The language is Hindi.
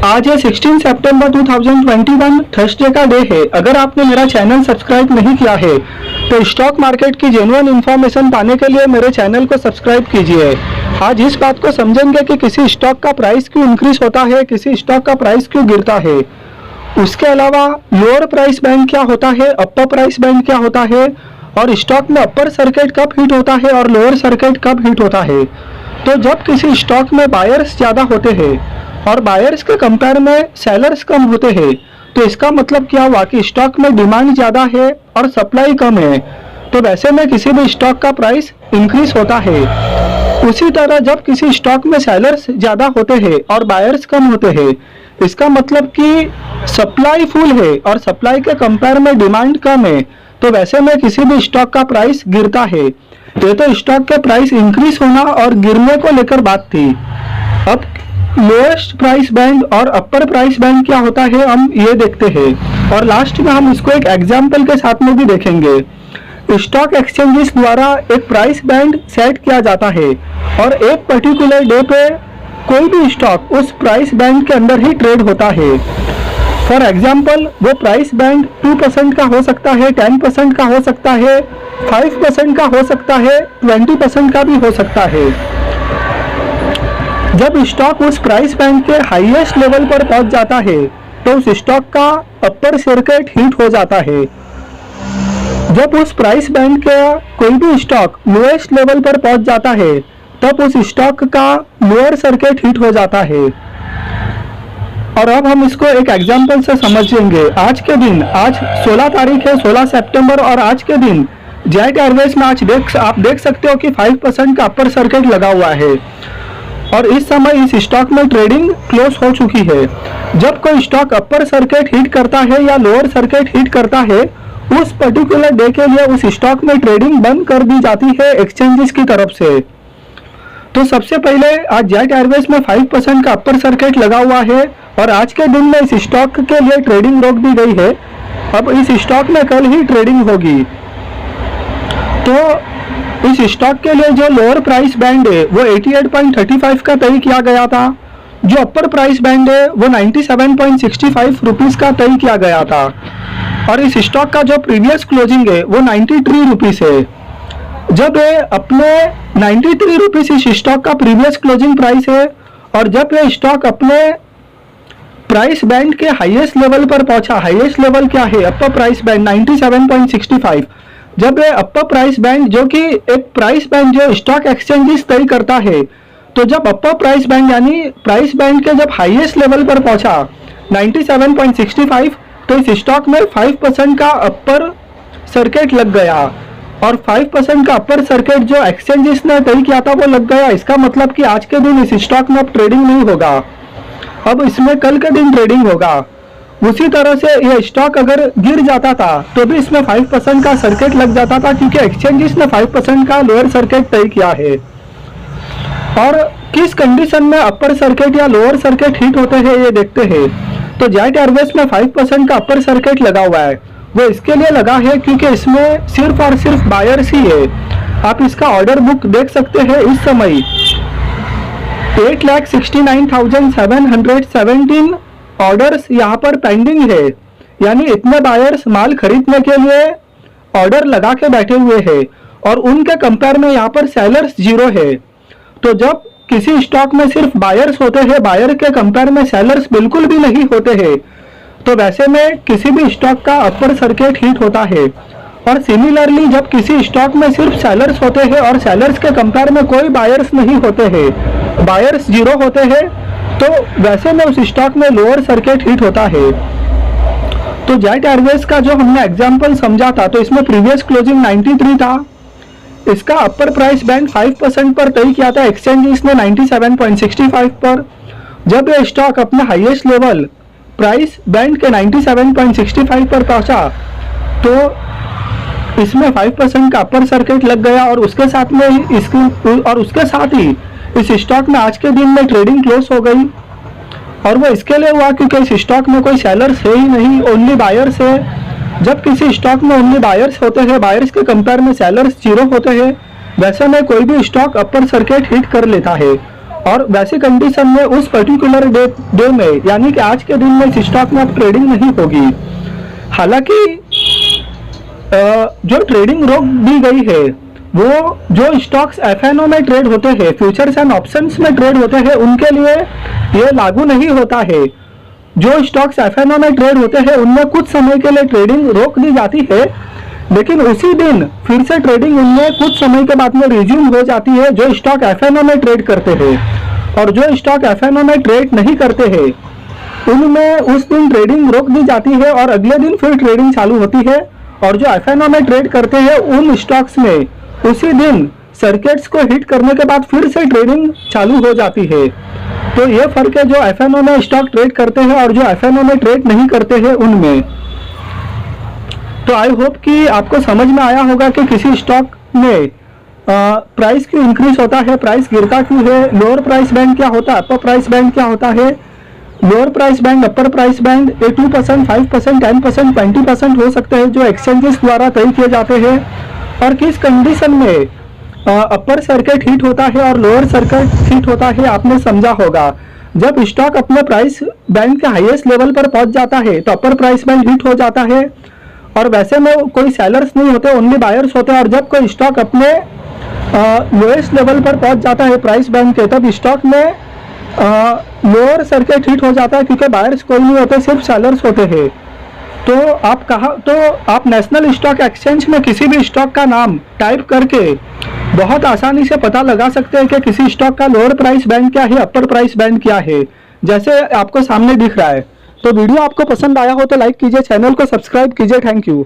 आज है 16 सितंबर 2021 थर्सडे का डे है। अगर आपने मेरा चैनल सब्सक्राइब नहीं किया है तो स्टॉक मार्केट की जेन्युइन इन्फॉर्मेशन पाने के लिए मेरे चैनल को सब्सक्राइब कीजिए। आज इस बात को समझेंगे कि किसी स्टॉक का प्राइस क्यों इंक्रीज होता है, किसी स्टॉक का प्राइस क्यों गिरता है। उसके अलावा लोअर प्राइस बैंड क्या होता है, अपर प्राइस बैंड क्या होता है, और स्टॉक में अपर सर्किट कब हिट होता है और लोअर सर्किट कब हिट होता है। तो जब किसी स्टॉक में बायर्स ज़्यादा होते हैं और बायर्स के कंपेयर में सेलर्स कम होते हैं तो इसका मतलब क्या हुआ कि स्टॉक में डिमांड ज़्यादा है और सप्लाई कम है, तो वैसे में किसी भी स्टॉक का प्राइस इंक्रीज होता है। उसी तरह जब किसी स्टॉक में सेलर्स ज़्यादा होते हैं और बायर्स कम होते हैं, इसका मतलब कि सप्लाई फुल है और सप्लाई के कंपेयर में डिमांड कम है, तो वैसे में किसी भी स्टॉक का प्राइस गिरता है। ये तो स्टॉक के प्राइस इंक्रीज होना और गिरने को लेकर बात थी। अब लोएस्ट प्राइस बैंड और अपर प्राइस बैंड क्या होता है हम ये देखते हैं, और लास्ट में हम इसको एक एग्जाम्पल के साथ में भी देखेंगे। स्टॉक एक्सचेंजेस द्वारा एक प्राइस बैंड सेट किया जाता है और एक पर्टिकुलर डे पे कोई भी स्टॉक उस प्राइस बैंड के अंदर ही ट्रेड होता है। फॉर एग्जाम्पल वो प्राइस बैंड 2% का हो सकता है, 10% का हो सकता है, 5% का हो सकता है, 20% का भी हो सकता है। जब स्टॉक उस प्राइस बैंड के हाईएस्ट लेवल पर पहुंच जाता है तो उस स्टॉक का अपर सर्किट हिट हो जाता है। जब उस प्राइस बैंड का कोई भी स्टॉक लोएस्ट लेवल पर पहुंच जाता है तब उस स्टॉक का लोअर सर्किट हिट हो जाता है। और अब हम इसको एक एग्जांपल से समझेंगे। आज के दिन, आज 16 तारीख है, 16 सितंबर, और आज के दिन जेट एयरवेज में आप देख सकते हो कि 5% का अपर सर्किट लगा हुआ है और इस समय इस स्टॉक में ट्रेडिंग क्लोज हो चुकी है। जब कोई स्टॉक अपर सर्किट हिट करता है या लोअर सर्किट हिट करता है, उस पर्टिकुलर डे के लिए उस स्टॉक में ट्रेडिंग बंद कर दी जाती है एक्सचेंजेस की तरफ से। तो सबसे पहले आज जेट एयरवेज में 5% का अपर सर्किट लगा हुआ है और आज के दिन में इस स्टॉक के लिए ट्रेडिंग रोक दी गई है। अब इस स्टॉक में कल ही ट्रेडिंग होगी। तो इस स्टॉक के लिए जो लोअर प्राइस बैंड है वो 88.35 का तय किया गया था, जो अपर प्राइस बैंड है वो 97.65 रुपीज़ का तय किया गया था, और इस स्टॉक का जो प्रीवियस क्लोजिंग है वो 93 रुपीज़ है। जब ये अपने 93 रुपीज़ इस स्टॉक का प्रीवियस क्लोजिंग प्राइस है और जब ये स्टॉक अपने प्राइस बैंड के हाईएस्ट लेवल पर पहुंचा, हाईएस्ट लेवल क्या है, अपर प्राइस बैंड 97.65, जब ये अपर प्राइस बैंड जो कि एक प्राइस बैंड जो स्टॉक एक्सचेंजेस तय करता है, तो जब अपर प्राइस बैंड यानी प्राइस बैंड के जब हाईएस्ट लेवल पर पहुंचा 97.65, तो इस स्टॉक में 5% का अपर सर्किट लग गया और 5% का अपर सर्किट जो एक्सचेंजेस ने तय किया था वो लग गया। इसका मतलब कि आज के दिन इस स्टॉक में अब ट्रेडिंग नहीं होगा, अब इसमें कल के दिन ट्रेडिंग होगा। उसी तरह से यह स्टॉक अगर गिर जाता था तो भी इसमें 5% का सर्किट लग जाता था, क्योंकि एक्सचेंजेस ने 5% का लोअर सर्किट तय किया है। और किस कंडीशन में अपर सर्किट या लोअर सर्किट हिट होते हैं ये देखते हैं। तो जेट एयरवेज में 5% का अपर सर्किट लगा हुआ है, वो इसके लिए लगा है क्योंकि इसमें सिर्फ और सिर्फ बायर्स ही है। आप इसका ऑर्डर बुक देख सकते हैं। इस समय 8,69,717 ऑर्डर्स यहाँ पर पेंडिंग है, यानी इतने बायर्स माल खरीदने के लिए ऑर्डर लगा के बैठे हुए हैं और उनके कंपेयर में यहाँ पर सेलर्स जीरो है। तो जब किसी स्टॉक में सिर्फ बायर्स होते हैं, बायर के कंपेयर में सेलर्स बिल्कुल भी नहीं होते हैं, तो वैसे में किसी भी स्टॉक का अपर सर्किट हिट होता है। और सिमिलरली जब किसी स्टॉक में सिर्फ सेलर्स होते हैं और सेलर्स के कंपेयर में कोई बायर्स नहीं होते हैं, बायर्स जीरो होते हैं, तो वैसे में उस स्टॉक में लोअर सर्किट हिट होता है। तो जेट एयरवेज का जो हमने एग्जांपल समझा था, तो इसमें प्रीवियस क्लोजिंग 93 था, इसका अपर प्राइस बैंड 5% पर तय किया था एक्सचेंजेस ने 97.65 पर। जब ये स्टॉक अपने हाईएस्ट लेवल प्राइस बैंड के 97.65 पर पहुंचा तो इसमें 5% का अपर सर्किट लग गया और उसके साथ ही इस स्टॉक में आज के दिन में ट्रेडिंग क्लोज हो गई। और वो इसके लिए हुआ क्योंकि इस स्टॉक में कोई सेलर्स है ही नहीं, ओनली बायर्स है। जब किसी स्टॉक में ओनली बायर्स होते हैं, बायर्स के कंपेयर में सेलर्स जीरो होते हैं, वैसे में कोई भी स्टॉक अपर सर्किट हिट कर लेता है और वैसी कंडीशन में उस पर्टिकुलर डे में यानी कि आज के दिन में इस स्टॉक में अब ट्रेडिंग नहीं होगी। हालांकि जो ट्रेडिंग रोक दी गई है वो जो स्टॉक्स एफएनओ में ट्रेड होते हैं, फ्यूचर्स एंड ऑप्शंस में ट्रेड होते हैं, उनके लिए ये लागू नहीं होता है। जो स्टॉक्स एफएनओ में ट्रेड होते हैं उनमें कुछ समय के लिए ट्रेडिंग रोक दी जाती है, लेकिन उसी दिन फिर से ट्रेडिंग उनमें कुछ समय के बाद में रिज्यूम हो जाती है जो स्टॉक एफएनओ में ट्रेड करते हैं। और जो स्टॉक एफएनओ में ट्रेड नहीं करते हैं उनमें उस दिन ट्रेडिंग रोक दी जाती है और अगले दिन फिर ट्रेडिंग चालू होती है। और जो एफएनओ में ट्रेड करते हैं उन स्टॉक्स में उसी दिन सर्किट्स को हिट करने के बाद फिर से ट्रेडिंग चालू हो जाती है। तो ये फर्क है जो एफएनओ में स्टॉक ट्रेड करते हैं और जो एफएनओ में ट्रेड नहीं करते हैं उनमें। तो आई होप कि आपको समझ में आया होगा कि किसी स्टॉक में प्राइस क्यों इंक्रीज होता है, प्राइस गिरता क्यों है, लोअर प्राइस बैंड क्या होता है, अपर प्राइस बैंड क्या होता है। लोअर प्राइस बैंड, अपर प्राइस बैंड 2%, 5%, 10%, 20% हो सकते हैं जो एक्सचेंजेस द्वारा तय किए जाते हैं। और किस कंडीशन में अपर सर्किट हिट होता है और लोअर सर्किट हिट होता है आपने समझा होगा। जब स्टॉक अपने प्राइस बैंड के हाईएस्ट लेवल पर पहुंच जाता है तो अपर प्राइस बैंड हिट हो जाता है और वैसे में कोई सेलर्स नहीं होते, ओनली बायर्स होते हैं। और जब कोई स्टॉक अपने लोएस्ट लेवल पर पहुंच जाता है प्राइस बैंड के, तब स्टॉक में लोअर सर्किट हिट हो जाता है क्योंकि बायर्स कोई नहीं होते, सिर्फ सेलर्स होते हैं। तो आप नेशनल स्टॉक एक्सचेंज में किसी भी स्टॉक का नाम टाइप करके बहुत आसानी से पता लगा सकते हैं कि किसी स्टॉक का लोअर प्राइस बैंड क्या है, अपर प्राइस बैंड क्या है, जैसे आपको सामने दिख रहा है। तो वीडियो आपको पसंद आया हो तो लाइक कीजिए, चैनल को सब्सक्राइब कीजिए। Thank you.